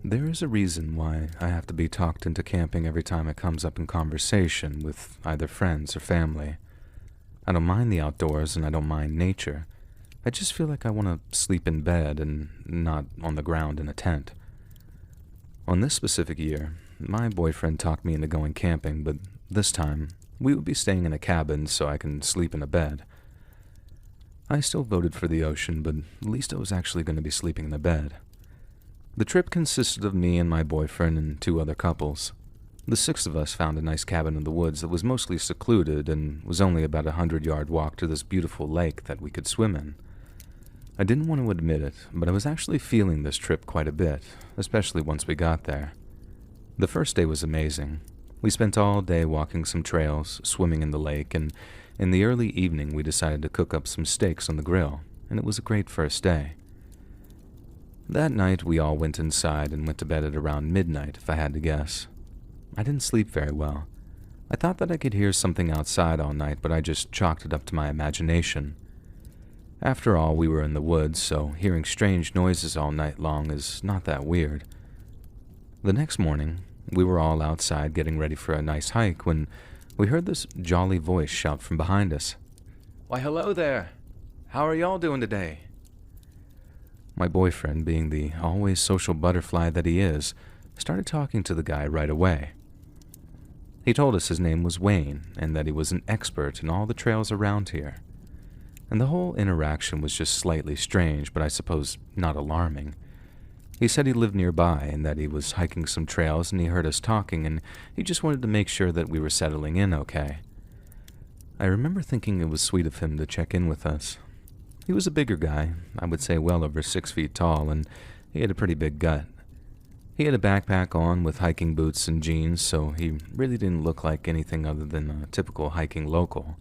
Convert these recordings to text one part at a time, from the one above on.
There is a reason why I have to be talked into camping every time it comes up in conversation with either friends or family. I don't mind the outdoors and I don't mind nature. I just feel like I want to sleep in bed and not on the ground in a tent. On this specific year, my boyfriend talked me into going camping, but this time, we would be staying in a cabin so I can sleep in a bed. I still voted for the ocean, but at least I was actually going to be sleeping in a bed. The trip consisted of me and my boyfriend and two other couples. The six of us found a nice cabin in the woods that was mostly secluded and was only about a 100-yard walk to this beautiful lake that we could swim in. I didn't want to admit it, but I was actually feeling this trip quite a bit, especially once we got there. The first day was amazing. We spent all day walking some trails, swimming in the lake, and in the early evening we decided to cook up some steaks on the grill, and it was a great first day. That night we all went inside and went to bed at around midnight, if I had to guess. I didn't sleep very well. I thought that I could hear something outside all night, but I just chalked it up to my imagination. After all, we were in the woods, so hearing strange noises all night long is not that weird. The next morning, we were all outside getting ready for a nice hike when we heard this jolly voice shout from behind us. "Why, hello there! How are y'all doing today?" My boyfriend, being the always social butterfly that he is, started talking to the guy right away. He told us his name was Wayne and that he was an expert in all the trails around here. And the whole interaction was just slightly strange, but I suppose not alarming. He said he lived nearby and that he was hiking some trails and he heard us talking and he just wanted to make sure that we were settling in okay. I remember thinking it was sweet of him to check in with us. He was a bigger guy, I would say well over 6 feet tall, and he had a pretty big gut. He had a backpack on with hiking boots and jeans, so he really didn't look like anything other than a typical hiking local.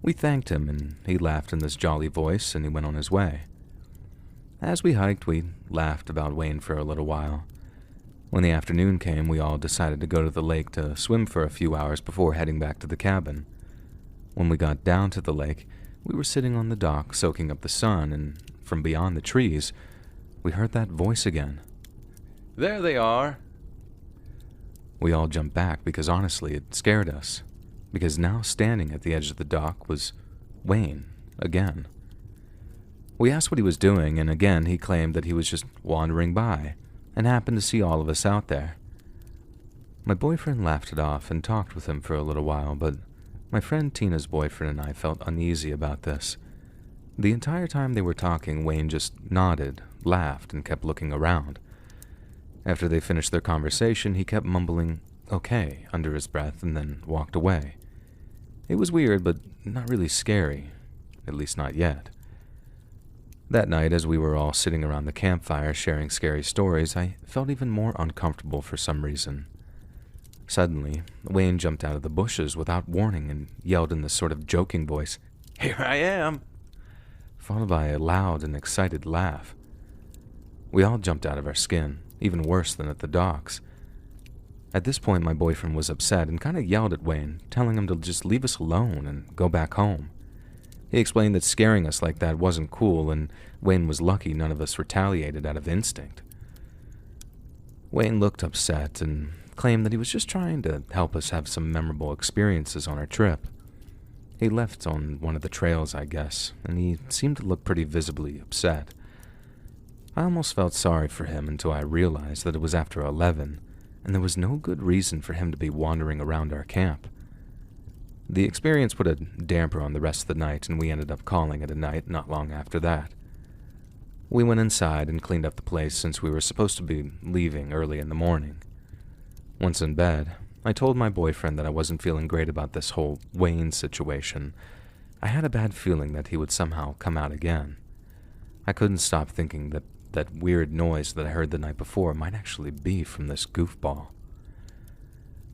We thanked him, and he laughed in this jolly voice, and he went on his way. As we hiked, we laughed about Wayne for a little while. When the afternoon came, we all decided to go to the lake to swim for a few hours before heading back to the cabin. When we got down to the lake, we were sitting on the dock soaking up the sun, and from beyond the trees, we heard that voice again. "There they are!" We all jumped back because honestly it scared us, because now standing at the edge of the dock was Wayne again. We asked what he was doing, and again he claimed that he was just wandering by and happened to see all of us out there. My boyfriend laughed it off and talked with him for a little while, but my friend Tina's boyfriend and I felt uneasy about this. The entire time they were talking, Wayne just nodded, laughed, and kept looking around. After they finished their conversation, he kept mumbling, "Okay," under his breath and then walked away. It was weird, but not really scary, at least not yet. That night, as we were all sitting around the campfire sharing scary stories, I felt even more uncomfortable for some reason. Suddenly, Wayne jumped out of the bushes without warning and yelled in this sort of joking voice, "Here I am!" followed by a loud and excited laugh. We all jumped out of our skin, even worse than at the docks. At this point, my boyfriend was upset and kind of yelled at Wayne, telling him to just leave us alone and go back home. He explained that scaring us like that wasn't cool, and Wayne was lucky none of us retaliated out of instinct. Wayne looked upset and claimed that he was just trying to help us have some memorable experiences on our trip. He left on one of the trails, I guess, and he seemed to look pretty visibly upset. I almost felt sorry for him until I realized that it was after 11, and there was no good reason for him to be wandering around our camp. The experience put a damper on the rest of the night, and we ended up calling it a night not long after that. We went inside and cleaned up the place since we were supposed to be leaving early in the morning. Once in bed, I told my boyfriend that I wasn't feeling great about this whole Wayne situation. I had a bad feeling that he would somehow come out again. I couldn't stop thinking that that weird noise that I heard the night before might actually be from this goofball.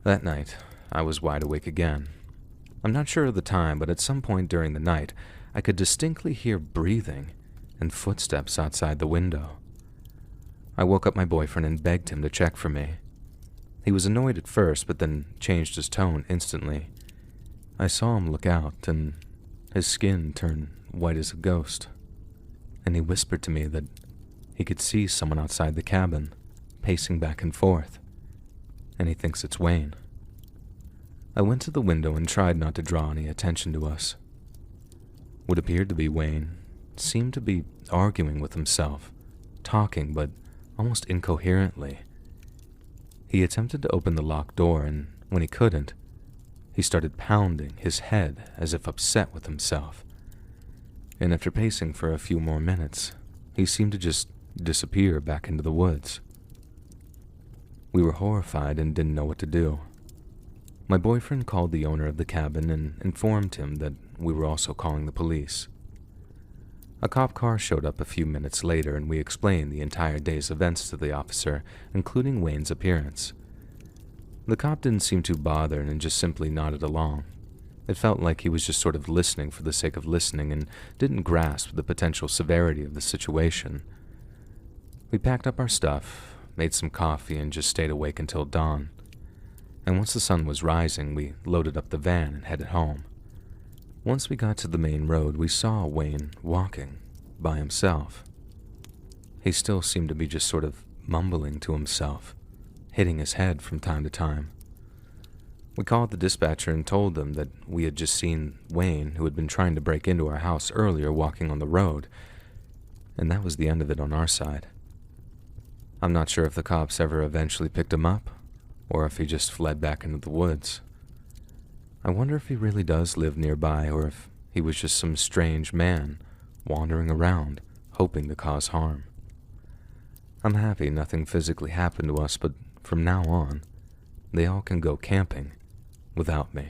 That night, I was wide awake again. I'm not sure of the time, but at some point during the night, I could distinctly hear breathing and footsteps outside the window. I woke up my boyfriend and begged him to check for me. He was annoyed at first, but then changed his tone instantly. I saw him look out, and his skin turned white as a ghost. And he whispered to me that he could see someone outside the cabin, pacing back and forth, and he thinks it's Wayne. I went to the window and tried not to draw any attention to us. What appeared to be Wayne seemed to be arguing with himself, talking but almost incoherently. He attempted to open the locked door, and when he couldn't, he started pounding his head as if upset with himself. And after pacing for a few more minutes, he seemed to just disappear back into the woods. We were horrified and didn't know what to do. My boyfriend called the owner of the cabin and informed him that we were also calling the police. A cop car showed up a few minutes later, and we explained the entire day's events to the officer, including Wayne's appearance. The cop didn't seem too bothered and just simply nodded along. It felt like he was just sort of listening for the sake of listening and didn't grasp the potential severity of the situation. We packed up our stuff, made some coffee, and just stayed awake until dawn. And once the sun was rising, we loaded up the van and headed home. Once we got to the main road, we saw Wayne walking by himself. He still seemed to be just sort of mumbling to himself, hitting his head from time to time. We called the dispatcher and told them that we had just seen Wayne, who had been trying to break into our house earlier, walking on the road, and that was the end of it on our side. I'm not sure if the cops ever eventually picked him up, or if he just fled back into the woods. I wonder if he really does live nearby, or if he was just some strange man wandering around, hoping to cause harm. I'm happy nothing physically happened to us, but from now on, they all can go camping without me.